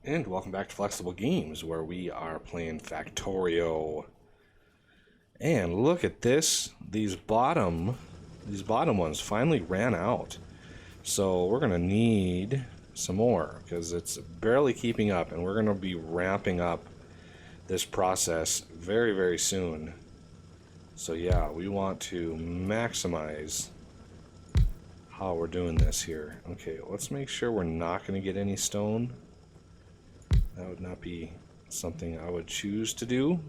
And welcome back to Flexible Games, where we are playing Factorio. And look at this. These bottom ones finally ran out. So we're going to need some more, because it's barely keeping up, and we're going to be ramping up this process very, very soon. So yeah, we want to maximize how we're doing this here. Okay, let's make sure we're not going to get any stone. That would not be something I would choose to do.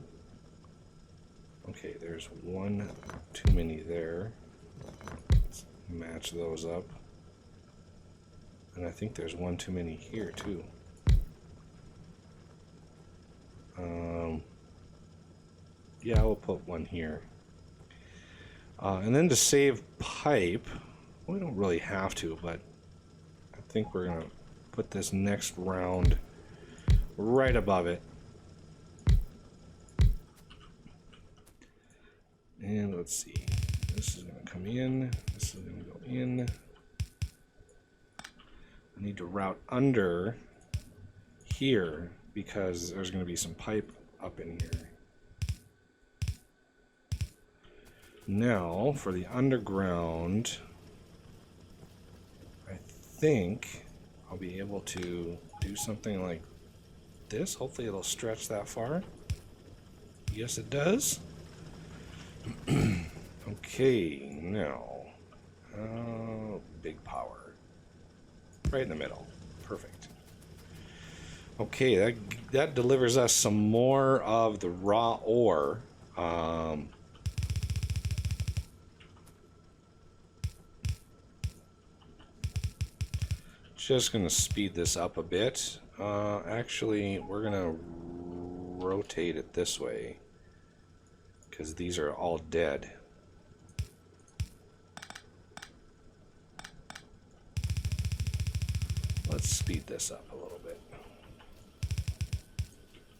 Okay, there's one too many there. Let's match those up. And I think there's one too many here too. Yeah, we'll put one here. And then to save pipe, we don't really have to, but I think we're gonna put this next round right above it. And let's see, this is going to come in, this is going to go in. I need to route under here because there's going to be some pipe up in here. Now for the underground, I think I'll be able to do something like this. Hopefully it'll stretch that far. Yes, it does. Okay, now big power right in the middle. Perfect. Okay, that delivers us some more of the raw ore. Just gonna speed this up a bit. Actually, we're gonna rotate it this way because these are all dead. Let's speed this up a little bit.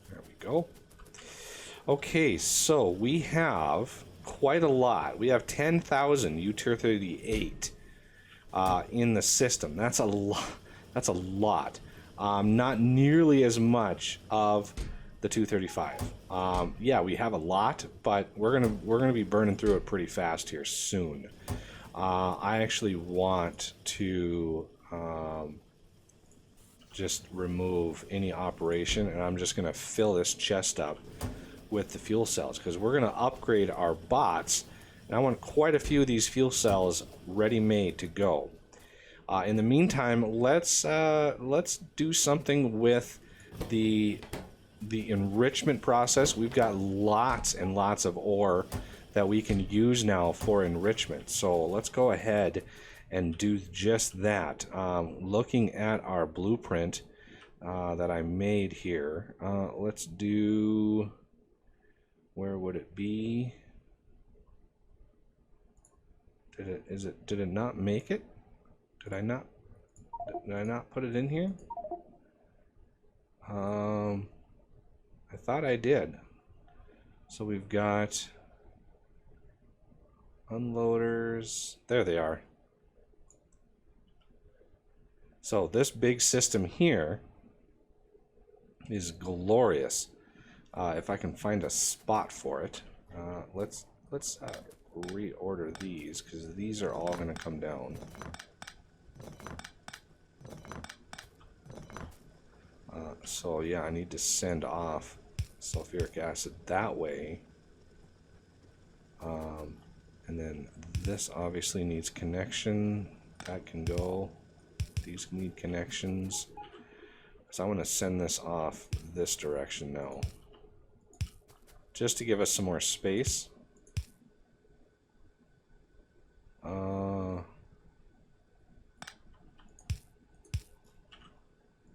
There we go. Okay, so we have quite a lot. We have 10,000 U-238 in the system. That's a lot. That's a lot. Not nearly as much of the 235. Yeah, we have a lot, but we're gonna be burning through it pretty fast here soon. I actually want to just remove any operation, and I'm just gonna fill this chest up with the fuel cells because we're gonna upgrade our bots, and I want quite a few of these fuel cells ready-made to go. In the meantime, let's do something with the enrichment process. We've got lots and lots of ore that we can use now for enrichment. So let's go ahead and do just that. Looking at our blueprint that I made here, let's do, where would it be? Did it not make it? Did I not put it in here? I thought I did. So we've got unloaders. There they are. So this big system here is glorious. If I can find a spot for it, let's reorder these because these are all going to come down. So yeah, I need to send off sulfuric acid that way. And then this obviously needs connection. That can go. These need connections. So I want to send this off this direction now. Just to give us some more space.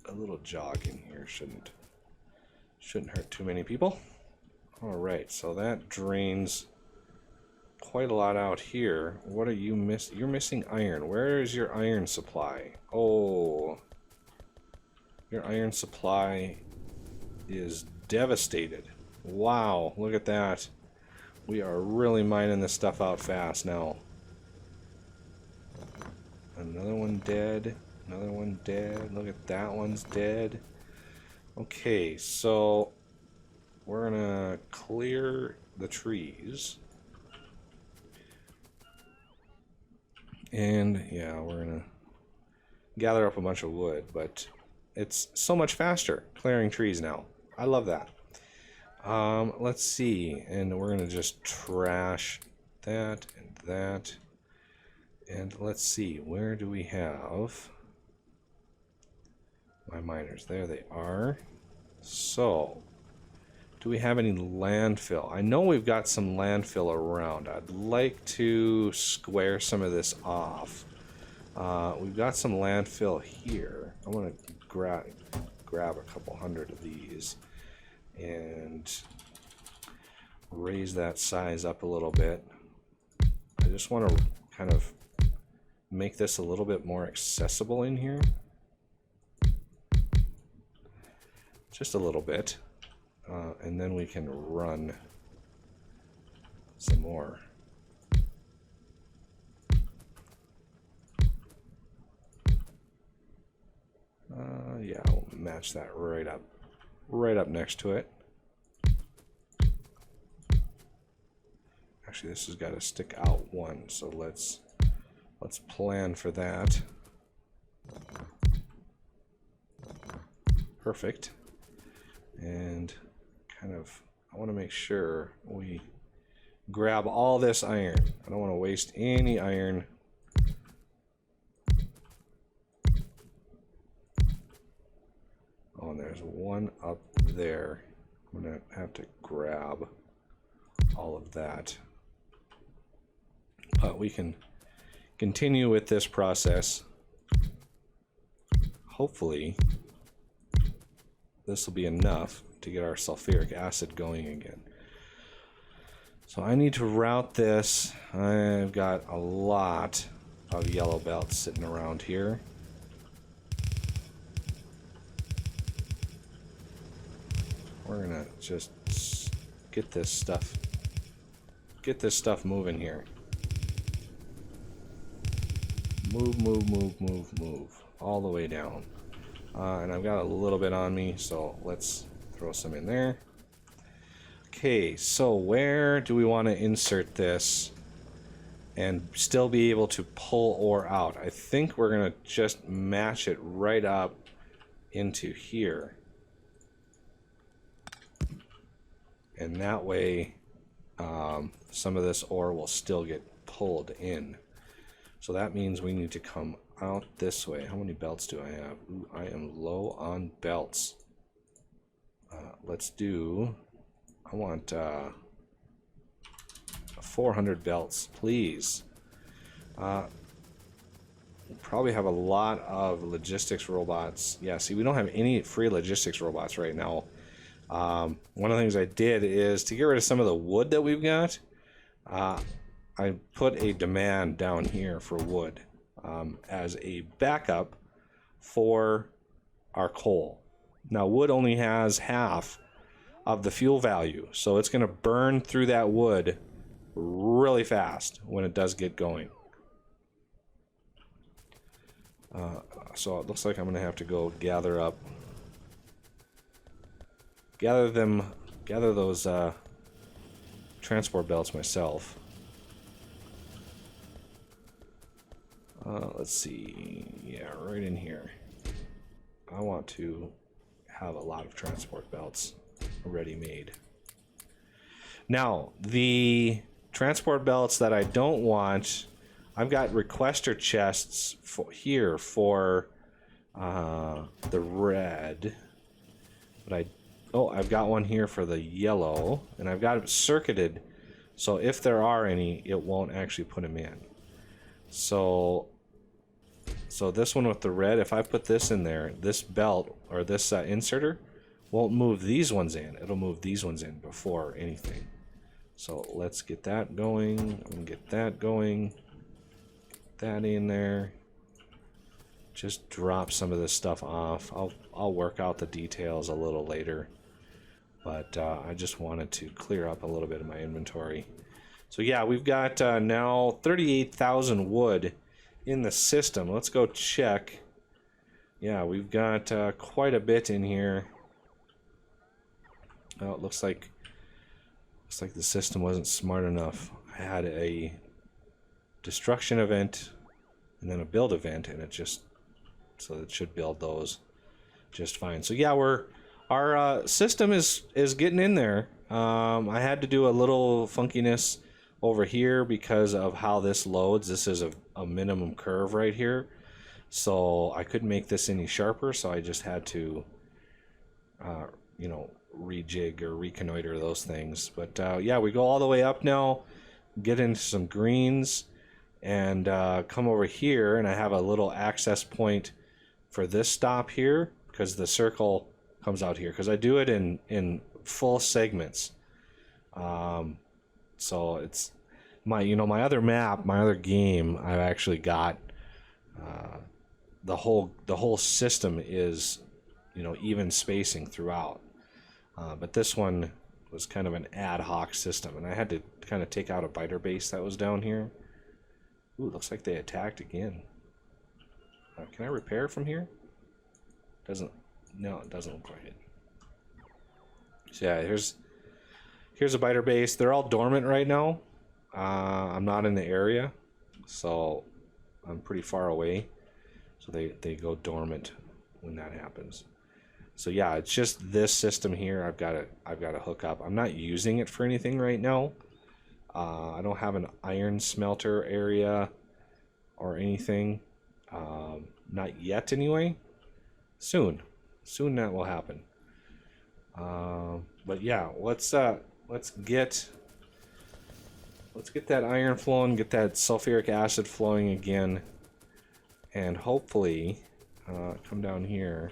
A little jog in here shouldn't hurt too many people. All right, so that drains quite a lot out here. What are you missing? You're missing iron. Where is your iron supply? Oh, your iron supply is devastated. Wow, look at that. We are really mining this stuff out fast now. Another one dead. Another one dead. Look at that one's dead. Okay, so we're gonna clear the trees. And yeah, we're gonna gather up a bunch of wood, but it's so much faster clearing trees now. I love that. Let's see, and we're gonna just trash that and that. And let's see, where do we have my miners? There they are. So, do we have any landfill? I know we've got some landfill around. I'd like to square some of this off. We've got some landfill here. I'm going to grab a couple hundred of these and raise that size up a little bit. I just want to kind of make this a little bit more accessible in here. Just a little bit. And then we can run some more. Yeah, I'll match that right up next to it. Actually, this has got to stick out one, so let's plan for that. Perfect. And kind of, I want to make sure we grab all this iron. I don't want to waste any iron. Oh, and there's one up there. I'm going to have to grab all of that. But we can continue with this process. Hopefully, this will be enough to get our sulfuric acid going again. So I need to route this. I've got a lot of yellow belts sitting around here. We're gonna just get this stuff moving here. Move all the way down. And I've got a little bit on me, so let's throw some in there. Okay, so where do we want to insert this and still be able to pull ore out? I think we're going to just match it right up into here. And that way, some of this ore will still get pulled in. So that means we need to come out this way. How many belts do I have? Ooh, I am low on belts. Let's do, I want 400 belts, please. We'll probably have a lot of logistics robots. Yeah, see, we don't have any free logistics robots right now. One of the things I did is to get rid of some of the wood that we've got, I put a demand down here for wood as a backup for our coal. Now, wood only has half of the fuel value, so it's going to burn through that wood really fast when it does get going. So it looks like I'm going to have to go gather those transport belts myself. Let's see, yeah, right in here. I want to have a lot of transport belts already made. Now, the transport belts that I don't want, I've got requester chests here for the red, but I've got one here for the yellow, and I've got it circuited, so if there are any, it won't actually put them in. So this one with the red, if I put this in there, this belt or this inserter won't move these ones in. It'll move these ones in before anything. So let's get that going. I'm gonna get that going. Get that in there. Just drop some of this stuff off. I'll work out the details a little later, but I just wanted to clear up a little bit of my inventory. So yeah, we've got now 38,000 wood in the system. Let's go check. Yeah, we've got quite a bit in here. Oh, it looks like the system wasn't smart enough. I had a destruction event and then a build event, and it should build those just fine. So yeah, our system is getting in there. I had to do a little funkiness over here because of how this loads. This is a minimum curve right here, so I couldn't make this any sharper, so I just had to you know, rejig or reconnoiter those things. But yeah, we go all the way up now, get into some greens, and come over here, and I have a little access point for this stop here, because the circle comes out here, because I do it in full segments. So it's my other map, my other game, I've actually got the whole system is, you know, even spacing throughout. But this one was kind of an ad hoc system, and I had to kind of take out a biter base that was down here. Ooh, looks like they attacked again. Can I repair from here? No, it doesn't look like it. So yeah, here's a biter base. They're all dormant right now. I'm not in the area, so I'm pretty far away. So they go dormant when that happens. So yeah, it's just this system here. I've got to hook up. I'm not using it for anything right now. I don't have an iron smelter area or anything. Not yet, anyway. Soon that will happen. But yeah, let's get that iron flowing, get that sulfuric acid flowing again, and hopefully come down here.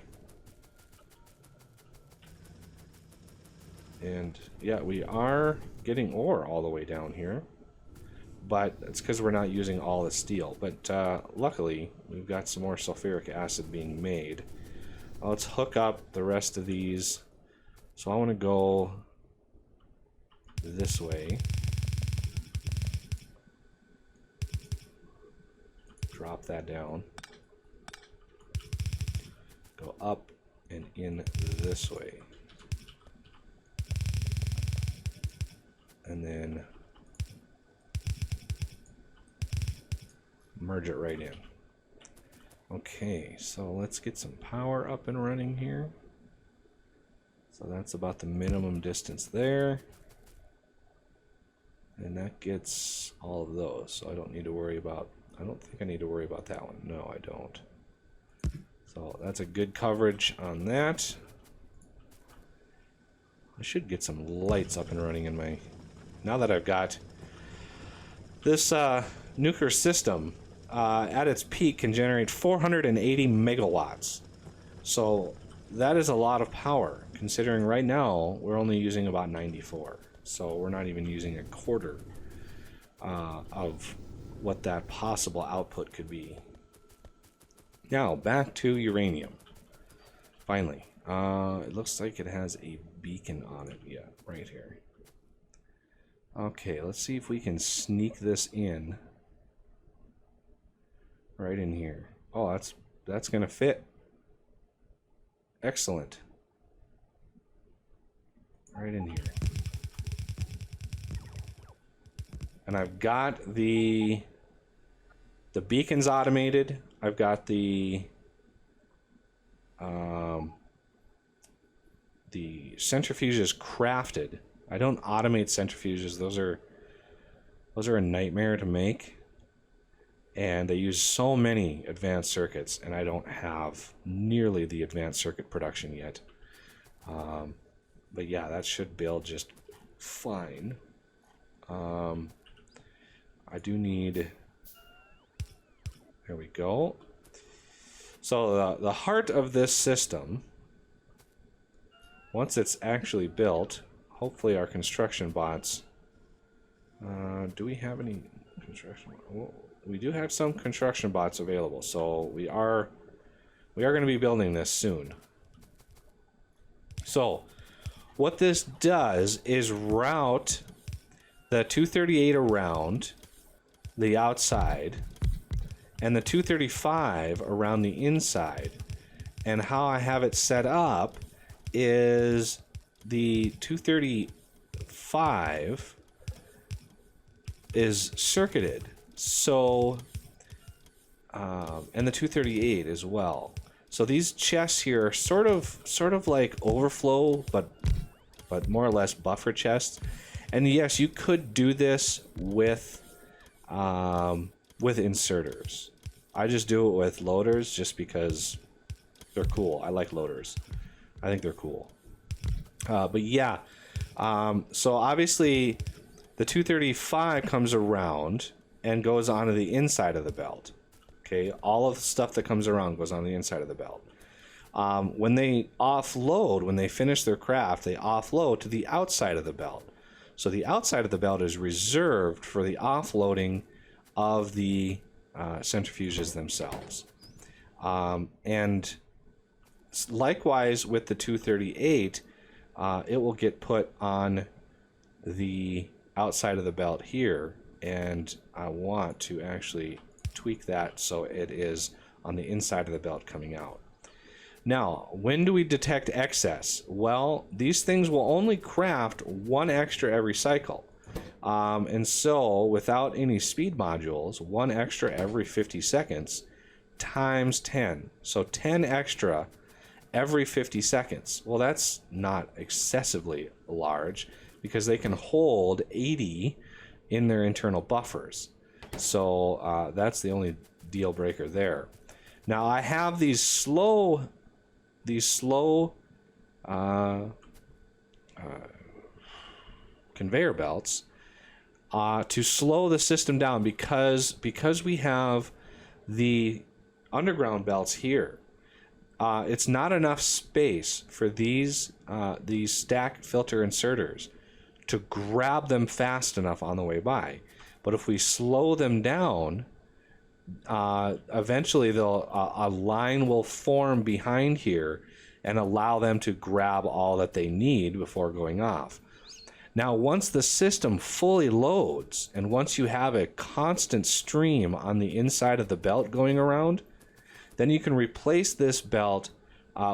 And yeah, we are getting ore all the way down here, but it's because we're not using all the steel. But luckily, we've got some more sulfuric acid being made. Let's hook up the rest of these. So I want to go this way. Drop that down. Go up and in this way. And then merge it right in. Okay, so let's get some power up and running here. So that's about the minimum distance there. And that gets all of those. So I don't think I need to worry about that one. No, I don't. So that's a good coverage on that. I should get some lights up and running in my... Now that I've got this nuclear system, at its peak can generate 480 megawatts. So that is a lot of power, considering right now we're only using about 94. So we're not even using a quarter of what that possible output could be. Now, back to uranium. Finally. It looks like it has a beacon on it. Yeah, right here. Okay, let's see if we can sneak this in. Right in here. Oh, that's gonna fit. Excellent. Right in here. And I've got the beacons automated. I've got the centrifuges crafted. I don't automate centrifuges. Those are a nightmare to make. And they use so many advanced circuits, and I don't have nearly the advanced circuit production yet. But yeah, that should build just fine. I do need... There we go. So the heart of this system, once it's actually built, hopefully our construction bots... do we have any construction... Well, we do have some construction bots available, so we are going to be building this soon. So what this does is route the 238 around the outside and the 235 around the inside. And how I have it set up is the 235 is circuited, so and the 238 as well. So these chests here are sort of like overflow, but more or less buffer chests. And yes, you could do this with inserters. I just do it with loaders just because they're cool. I like loaders. I think they're cool. But yeah, so obviously the 235 comes around and goes onto the inside of the belt. Okay, all of the stuff that comes around goes on the inside of the belt. When they offload, when they finish their craft, they offload to the outside of the belt. So the outside of the belt is reserved for the offloading of the centrifuges themselves. And likewise with the 238, it will get put on the outside of the belt here, and I want to actually tweak that so it is on the inside of the belt coming out. Now, when do we detect excess? Well, these things will only craft one extra every cycle. And so, without any speed modules, one extra every 50 seconds times 10. So 10 extra every 50 seconds. Well, that's not excessively large because they can hold 80 in their internal buffers. So that's the only deal breaker there. Now, I have these slow conveyor belts to slow the system down because we have the underground belts here. It's not enough space for these stack filter inserters to grab them fast enough on the way by. But if we slow them down, eventually a line will form behind here and allow them to grab all that they need before going off. Now, once the system fully loads, and once you have a constant stream on the inside of the belt going around, then you can replace this belt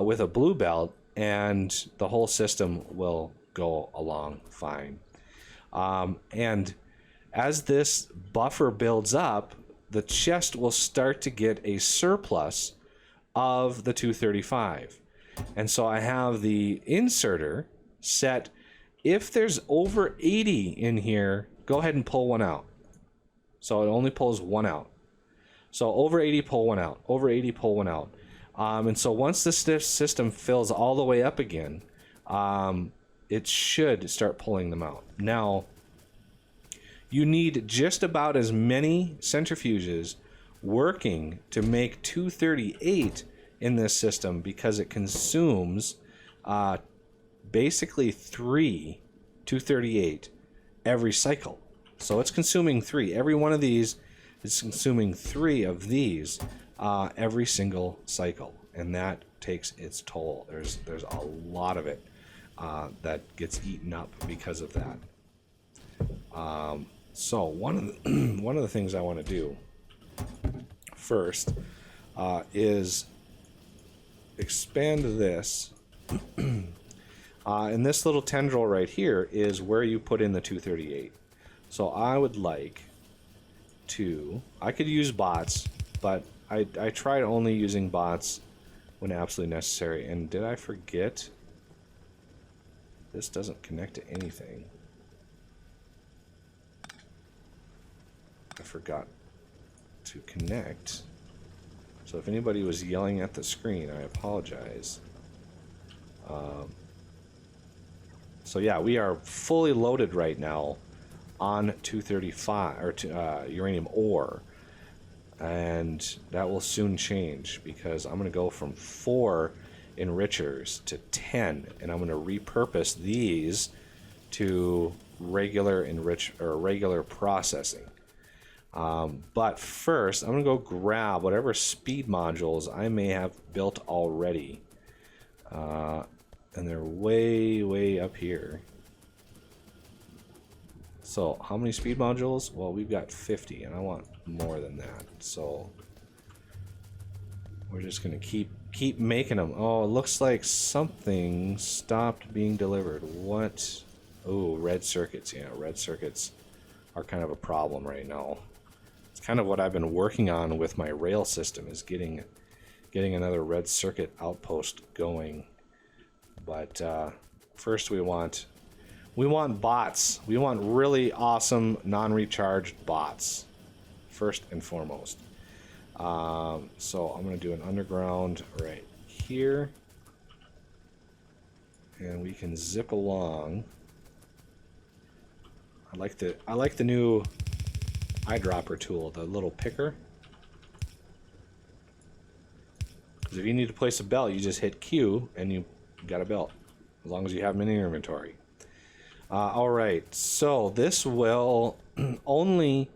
with a blue belt, and the whole system will go along fine. And as this buffer builds up, the chest will start to get a surplus of the 235. And so I have the inserter set. If there's over 80 in here, go ahead and pull one out. So it only pulls one out. So over 80, pull one out. Over 80, pull one out. And so once the system fills all the way up again, it should start pulling them out. Now, you need just about as many centrifuges working to make 238 in this system because it consumes basically 3 238 every cycle. So it's consuming 3. Every one of these is consuming 3 of these every single cycle, and that takes its toll. There's a lot of it that gets eaten up because of that. So one of the things I want to do first is expand this. And this little tendril right here is where you put in the 238. So I would like to, I could use bots, but I tried only using bots when absolutely necessary. And did I forget? This doesn't connect to anything. I forgot to connect. So if anybody was yelling at the screen, I apologize. So yeah, we are fully loaded right now on 235 or uranium ore, and that will soon change because I'm going to go from 4 enrichers to 10, and I'm going to repurpose these to regular regular processing. But first, I'm going to go grab whatever speed modules I may have built already. And they're way up here. So, how many speed modules? Well, we've got 50, and I want more than that. So, we're just going to keep making them. Oh, it looks like something stopped being delivered. What? Oh, red circuits. Yeah, red circuits are kind of a problem right now. It's kind of what I've been working on with my rail system, is getting another red circuit outpost going. But first we want bots. We want really awesome non-recharged bots first and foremost. So I'm going to do an underground right here, and we can zip along. I like the new eyedropper tool, the little picker. Because if you need to place a belt, you just hit Q and you got a belt, as long as you have them in your inventory. All right, so this will only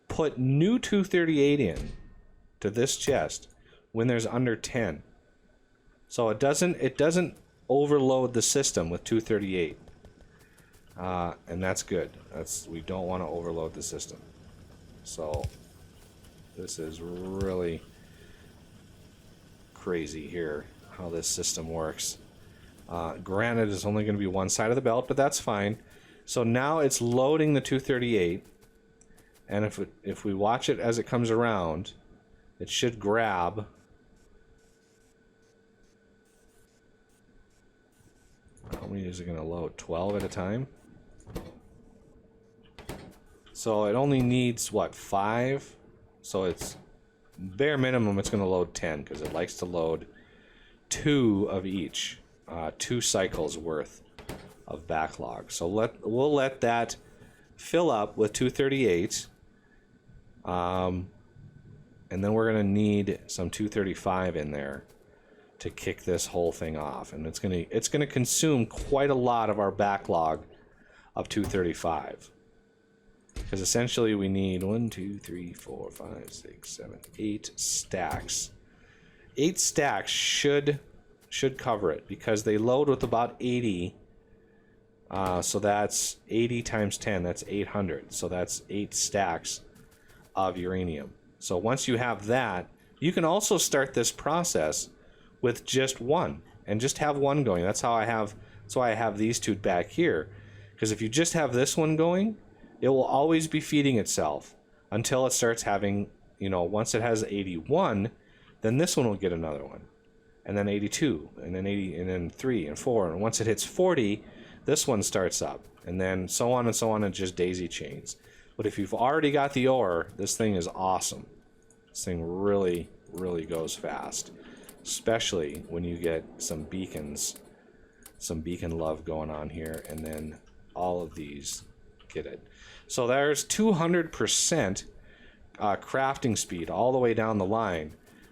put new 238 in to this chest when there's under 10. So it doesn't overload the system with 238. And that's good. We don't want to overload the system. So this is really crazy here how this system works. Granted, it's only going to be one side of the belt, but that's fine. So now it's loading the 238, and if we watch it as it comes around, it should grab. How many is it going to load? 12 at a time? So it only needs, what, 5? So it's bare minimum, it's going to load 10, because it likes to load 2 of each. 2 cycles worth of backlog. So we'll let that fill up with 238. And then we're going to need some 235 in there to kick this whole thing off. And it's going to consume quite a lot of our backlog of 235. Because essentially we need 1, 2, 3, 4, 5, 6, 7, 8 stacks. 8 stacks should cover it, because they load with about 80. So that's 80 times 10, that's 800. So that's 8 stacks of uranium. So once you have that, you can also start this process with just one, and just have one going. That's why I have these 2 back here. Because if you just have this one going, it will always be feeding itself until it starts having, once it has 81, then this one will get another one. And then 82, and then 80, and then 3 and 4. And once it hits 40, this one starts up. And then so on and so on, and just daisy chains. But if you've already got the ore, this thing is awesome. This thing really, really goes fast. Especially when you get some beacons, some beacon love going on here, and then all of these get it. So there's 200% crafting speed all the way down the line.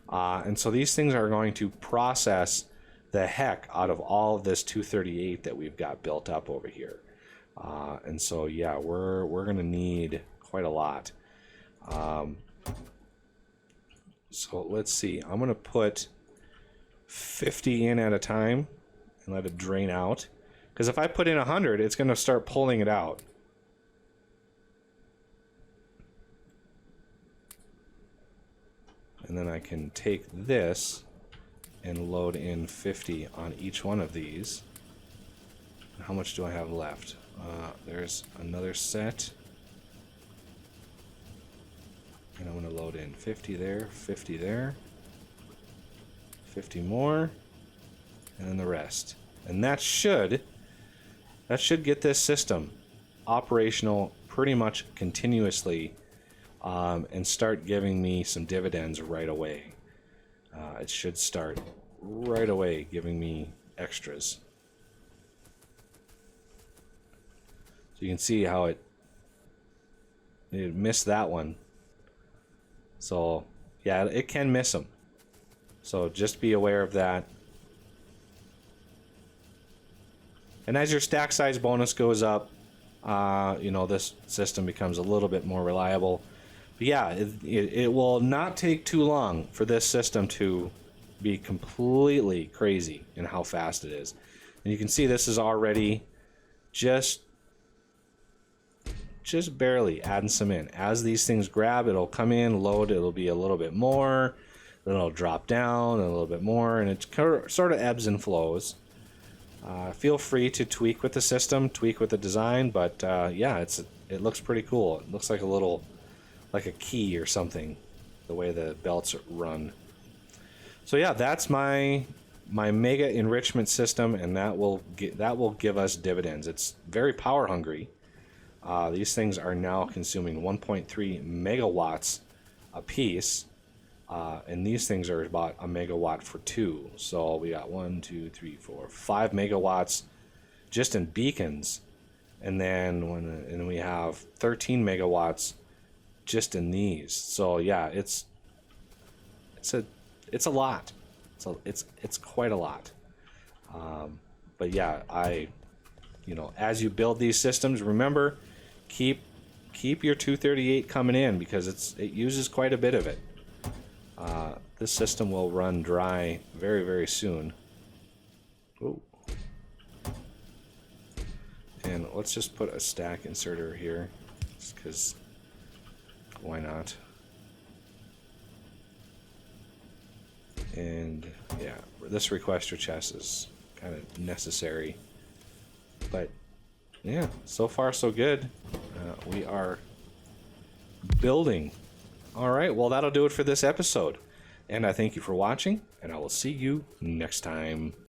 And so these things are going to process the heck out of all of this 238 that we've got built up over here. And so, yeah, we're going to need quite a lot. So let's see. I'm going to put 50 in at a time and let it drain out. Because if I put in 100, it's going to start pulling it out. And then I can take this and load in 50 on each one of these. How much do I have left? There's another set. And I'm going to load in 50 there, 50 there, 50 more, and then the rest. And that should get this system operational pretty much continuously, and start giving me some dividends right away. It should start right away giving me extras. So you can see how it missed that one. So yeah, it can miss them. So just be aware of that. And as your stack size bonus goes up, this system becomes a little bit more reliable. But yeah, it will not take too long for this system to be completely crazy in how fast it is. And you can see this is already just barely adding some in. As these things grab, it'll come in, load, it'll be a little bit more. then it'll drop down a little bit more, and it sort of ebbs and flows. Feel free to tweak with the system, tweak with the design, but yeah, it looks pretty cool. It looks like like a key or something, the way the belts run. So yeah, that's my mega enrichment system, and that will give us dividends. It's very power hungry. These things are now consuming 1.3 megawatts a piece, and these things are about a megawatt for 2. So we got 1, 2, 3, 4, 5 megawatts just in beacons, and then we have 13 megawatts just in these. So yeah, it's a lot. So it's quite a lot. But yeah, as you build these systems, remember, keep your 238 coming in, because it uses quite a bit of it. This system will run dry very, very soon. Ooh. And let's just put a stack inserter here, just because why not? And yeah, this requester chest is kind of necessary. But yeah, so far so good. We are building. All right, well, that'll do it for this episode. And I thank you for watching, and I will see you next time.